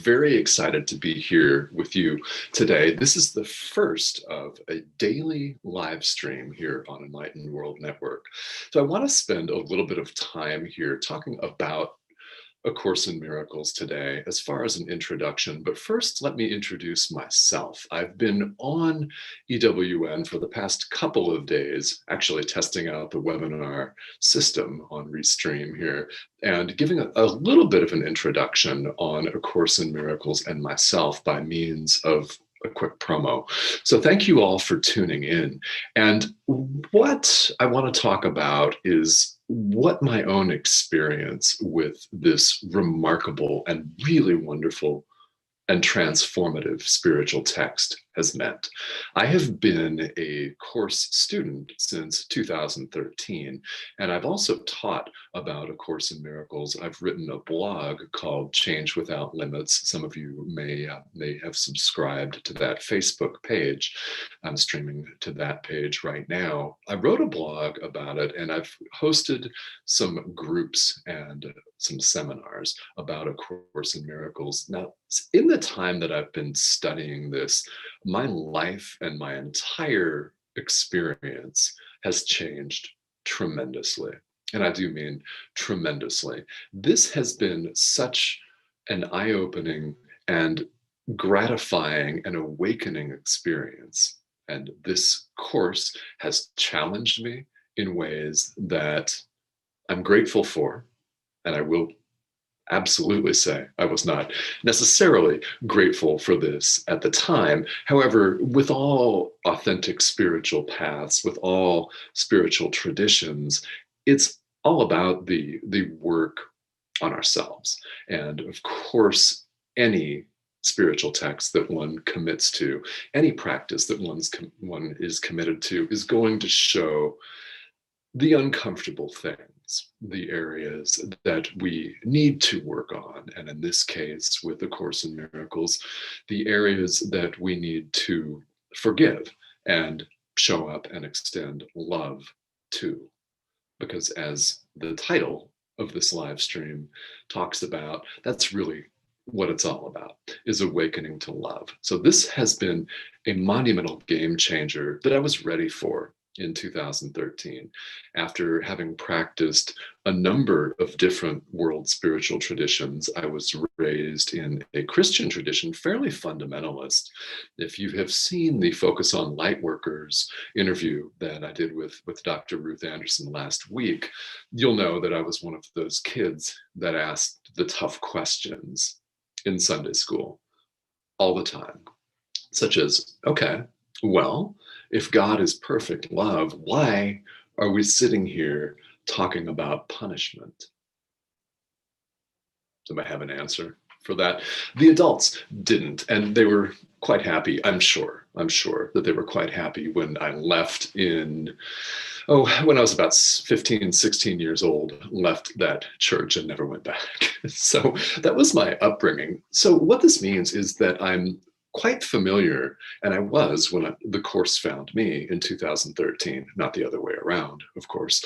very excited to be here with you today. This is the first of a daily live stream here on Enlightened World Network. So I want to spend a little bit of time here talking about A Course in Miracles today as far as an introduction, but first let me introduce myself. I've been on EWN for the past couple of days, actually testing out the webinar system on Restream here and giving a little bit of an introduction on A Course in Miracles and myself by means of a quick promo. So thank you all for tuning in. And what I want to talk about is what my own experience with this remarkable and really wonderful and transformative spiritual text has meant. I have been a course student since 2013, and I've also taught about A Course in Miracles. I've written a blog called Change Without Limits. Some of you may have subscribed to that Facebook page. I'm streaming to that page right now. I wrote a blog about it, and I've hosted some groups and some seminars about A Course in Miracles. Now, in the time that I've been studying this, my life and my entire experience has changed tremendously. And I do mean tremendously. This has been such an eye-opening and gratifying and awakening experience. And this course has challenged me in ways that I'm grateful for. And I will absolutely say I was not necessarily grateful for this at the time. However, with all authentic spiritual paths, with all spiritual traditions, it's all about the work on ourselves. And of course, any spiritual text that one commits to, any practice that one is committed to, is going to show the uncomfortable things, the areas that we need to work on. And in this case, with A Course in Miracles, the areas that we need to forgive and show up and extend love to. Because as the title of this live stream talks about, that's really what it's all about, is awakening to love. So this has been a monumental game changer that I was ready for in 2013, after having practiced a number of different world spiritual traditions. I was raised in a Christian tradition, fairly fundamentalist. If you have seen the Focus on Lightworkers interview that I did with Dr. Ruth Anderson last week, you'll know that I was one of those kids that asked the tough questions in Sunday school all the time, such as, okay, well, if God is perfect love, why are we sitting here talking about punishment? Do I have an answer for that? The adults didn't, and they were quite happy. I'm sure that they were quite happy when I left when I was about 15, 16 years old, left that church and never went back. So that was my upbringing. So what this means is that I'm quite familiar, and I was when the course found me in 2013, not the other way around, of course.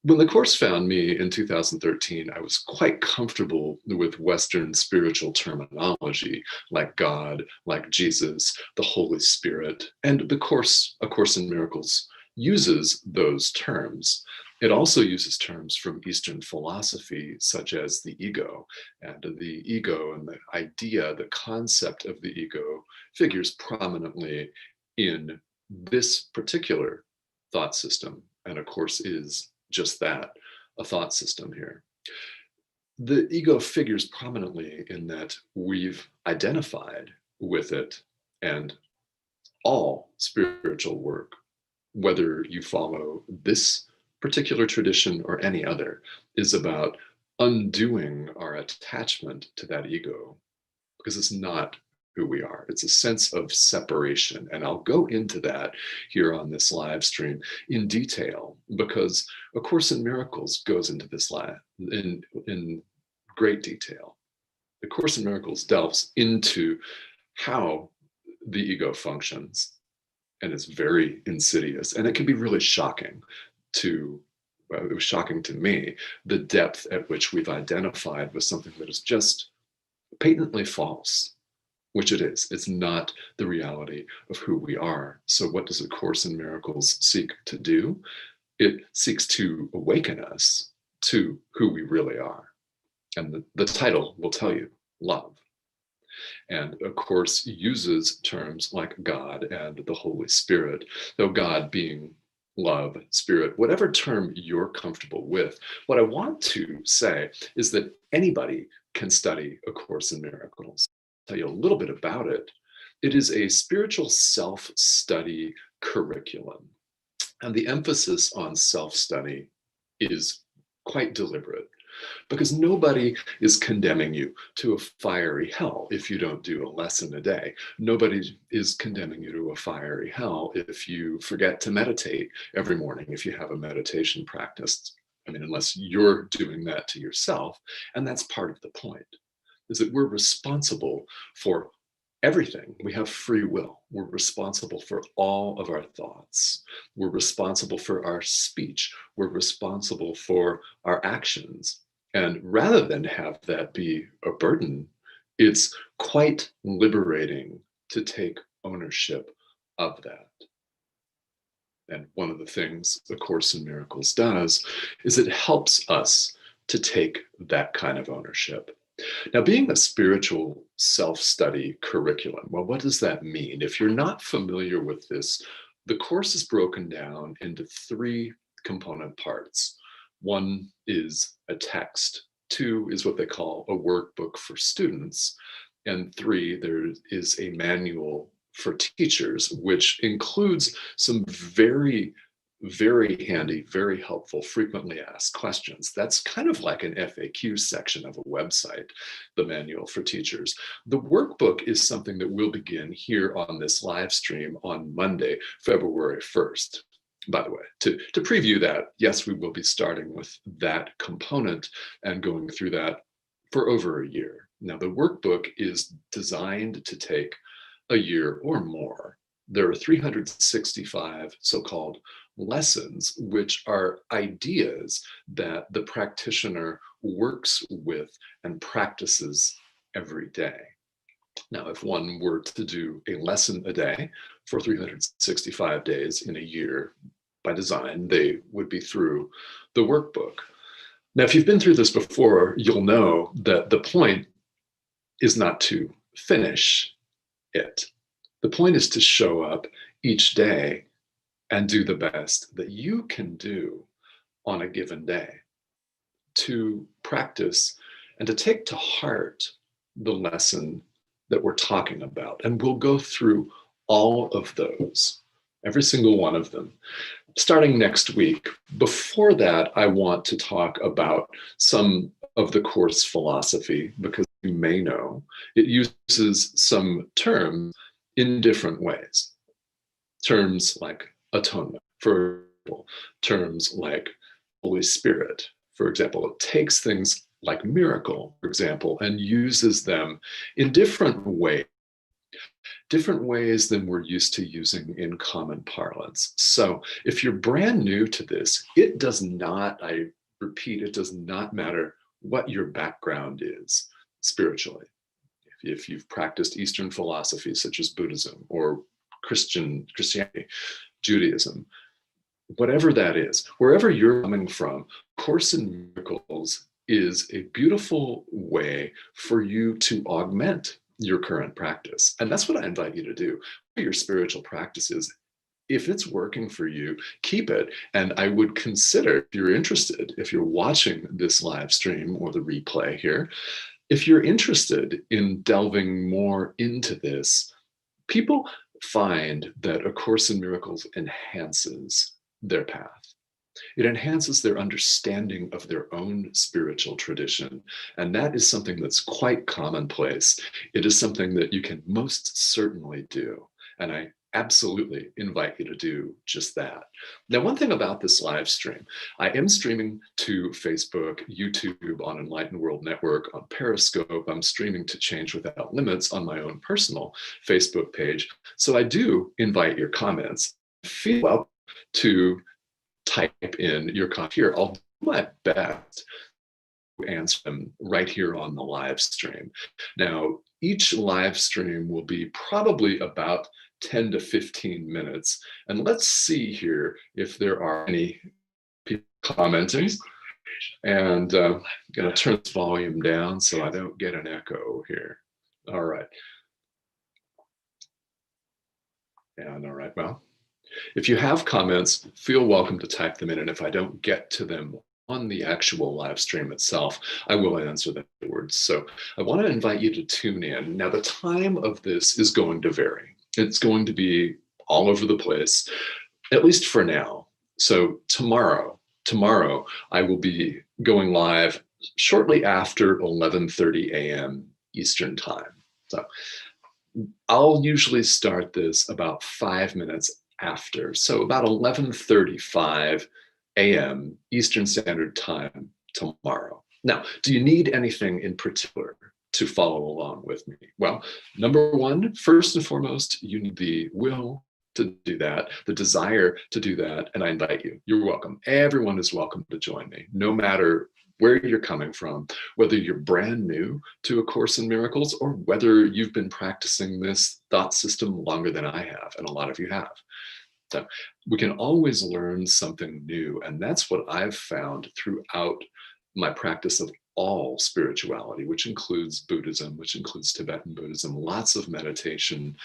When the course found me in 2013, I was quite comfortable with Western spiritual terminology, like God, like Jesus, the Holy Spirit, and the course, A Course in Miracles, uses those terms. It also uses terms from Eastern philosophy, such as the ego. And the ego and the idea, the concept of the ego, figures prominently in this particular thought system. And A Course is just that, a thought system here. The ego figures prominently in that we've identified with it, and all spiritual work, whether you follow this particular tradition or any other, is about undoing our attachment to that ego, because it's not who we are. It's a sense of separation. And I'll go into that here on this live stream in detail, because A Course in Miracles goes into this in great detail. A Course in Miracles delves into how the ego functions, and it's very insidious, and it can be really shocking it was shocking to me, the depth at which we've identified with something that is just patently false, which it is. It's not the reality of who we are. So what does A Course in Miracles seek to do? It seeks to awaken us to who we really are. And the title will tell you, love. And A Course uses terms like God and the Holy Spirit, though God being love, spirit, whatever term you're comfortable with. What I want to say is that anybody can study A Course in Miracles. I'll tell you a little bit about it. It is a spiritual self-study curriculum. And the emphasis on self-study is quite deliberate, because nobody is condemning you to a fiery hell if you don't do a lesson a day. Nobody is condemning you to a fiery hell if you forget to meditate every morning, if you have a meditation practice. I mean, unless you're doing that to yourself. And that's part of the point, is that we're responsible for everything. We have free will. We're responsible for all of our thoughts. We're responsible for our speech. We're responsible for our actions. And rather than have that be a burden, it's quite liberating to take ownership of that. And one of the things A Course in Miracles does is it helps us to take that kind of ownership. Now, being a spiritual self-study curriculum, well, what does that mean? If you're not familiar with this, the course is broken down into three component parts. One is a text, two is what they call a workbook for students, and three, there is a manual for teachers, which includes some very handy, very helpful, frequently asked questions. That's kind of like an FAQ section of a website, the manual for teachers. The workbook is something that will begin here on this live stream on Monday, February 1st. By the way, to preview that, yes, we will be starting with that component and going through that for over a year. Now, the workbook is designed to take a year or more. There are 365 so-called lessons, which are ideas that the practitioner works with and practices every day. Now, if one were to do a lesson a day for 365 days in a year, by design, they would be through the workbook. Now, if you've been through this before, you'll know that the point is not to finish it. The point is to show up each day and do the best that you can do on a given day, to practice and to take to heart the lesson that we're talking about. And we'll go through all of those, every single one of them, starting next week. Before that, I want to talk about some of the course philosophy, because you may know it uses some terms in different ways. Terms like atonement, for example, terms like Holy Spirit, for example. It takes things like miracle, for example, and uses them in different ways than we're used to using in common parlance. So if you're brand new to this, it does not, I repeat, it does not matter what your background is spiritually. If you've practiced Eastern philosophies such as Buddhism or Christianity, Judaism, whatever that is, wherever you're coming from, Course in Miracles is a beautiful way for you to augment your current practice. And that's what I invite you to do. Your spiritual practices, if it's working for you, keep it. And I would consider, if you're interested, if you're watching this live stream or the replay here, if you're interested in delving more into this, people find that A Course in Miracles enhances their path. It enhances their understanding of their own spiritual tradition. And that is something that's quite commonplace. It is something that you can most certainly do. And I absolutely invite you to do just that. Now, one thing about this live stream, I am streaming to Facebook, YouTube, on Enlightened World Network, on Periscope. I'm streaming to Change Without Limits on my own personal Facebook page. So I do invite your comments. Feel up to type in your comment here. I'll do my best answer them right here on the live stream. Now, each live stream will be probably about 10 to 15 minutes. And let's see here if there are any people commenting. And I'm going to turn this volume down so I don't get an echo here. All right. And all right, well, if you have comments, feel welcome to type them in. And if I don't get to them on the actual live stream itself, I will answer them afterwards. So I want to invite you to tune in. Now, the time of this is going to vary. It's going to be all over the place, at least for now. So tomorrow I will be going live shortly after 11:30 a.m. Eastern time. So I'll usually start this about 5 minutes after. So about 11:35 a.m. Eastern Standard Time tomorrow. Now, do you need anything in particular to follow along with me? Well, number one, first and foremost, you need the will to do that, the desire to do that, and I invite you. You're welcome. Everyone is welcome to join me, no matter where you're coming from, whether you're brand new to A Course in Miracles or whether you've been practicing this thought system longer than I have, and a lot of you have. So we can always learn something new, and that's what I've found throughout my practice of all spirituality, which includes Buddhism, which includes Tibetan Buddhism, lots of meditation.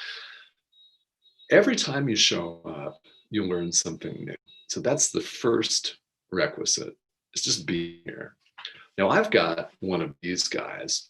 Every time you show up, you learn something new. So that's the first requisite. It's just being here. Now I've got one of these guys.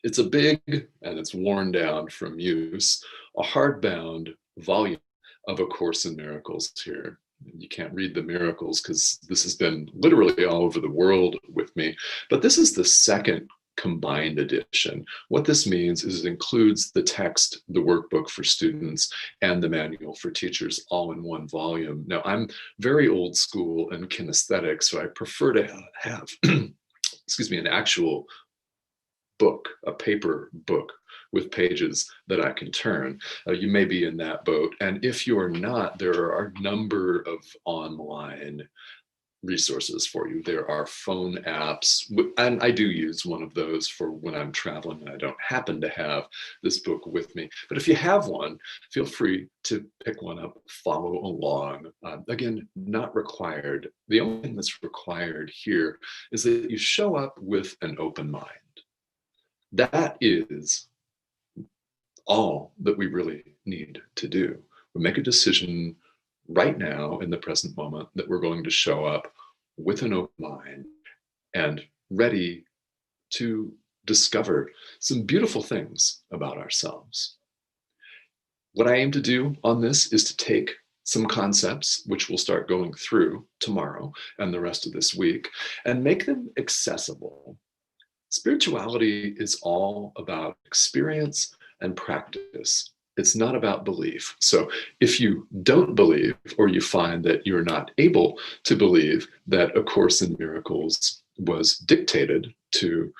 It's a big, and it's worn down from use, a hardbound volume of A Course in Miracles here. You can't read the miracles because this has been literally all over the world with me, but this is the second combined edition. What this means is it includes the text, the workbook for students, and the manual for teachers all in one volume. Now, I'm very old school and kinesthetic, so I prefer to have excuse me, an actual book, a paper book with pages that I can turn. You may be in that boat. And if you're not, there are a number of online resources for you. There are phone apps, and I do use one of those for when I'm traveling and I don't happen to have this book with me. But if you have one, feel free to pick one up, follow along. Again, not required. The only thing that's required here is that you show up with an open mind. That is all that we really need to do. We make a decision right now in the present moment that we're going to show up with an open mind and ready to discover some beautiful things about ourselves. What I aim to do on this is to take some concepts, which we'll start going through tomorrow and the rest of this week, and make them accessible. Spirituality is all about experience and practice. It's not about belief. So if you don't believe, or you find that you're not able to believe that A Course in Miracles was dictated to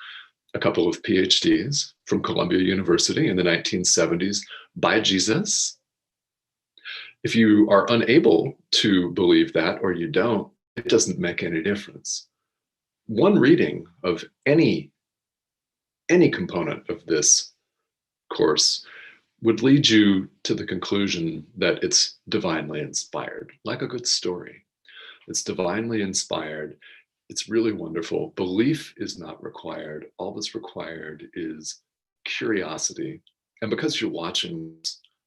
a couple of PhDs from Columbia University in the 1970s by Jesus, if you are unable to believe that, or you don't, it doesn't make any difference. One reading of any component of this course would lead you to the conclusion that it's divinely inspired, like a good story. It's divinely inspired. It's really wonderful. Belief is not required. All that's required is curiosity. And because you're watching,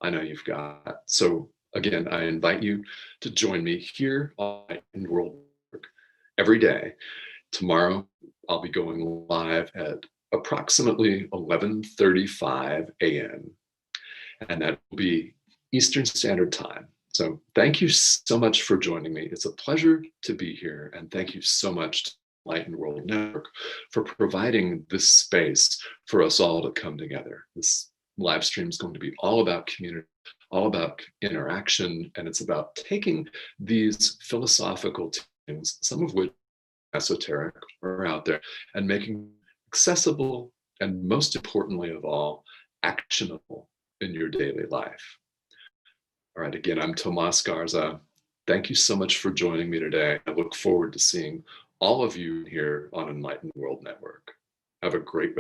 I know you've got. So again, I invite you to join me here on Enlightened World Network every day. Tomorrow, I'll be going live at approximately 11:35 a.m. and that will be Eastern Standard Time. So thank you so much for joining me. It's a pleasure to be here, and thank you so much to Enlightened World Network for providing this space for us all to come together. This live stream is going to be all about community, all about interaction, and it's about taking these philosophical teachings, some of which are esoteric or out there, and making accessible, and most importantly of all, actionable in your daily life. All right, again, I'm Tomas Garza. Thank you so much for joining me today. I look forward to seeing all of you here on Enlightened World Network. Have a great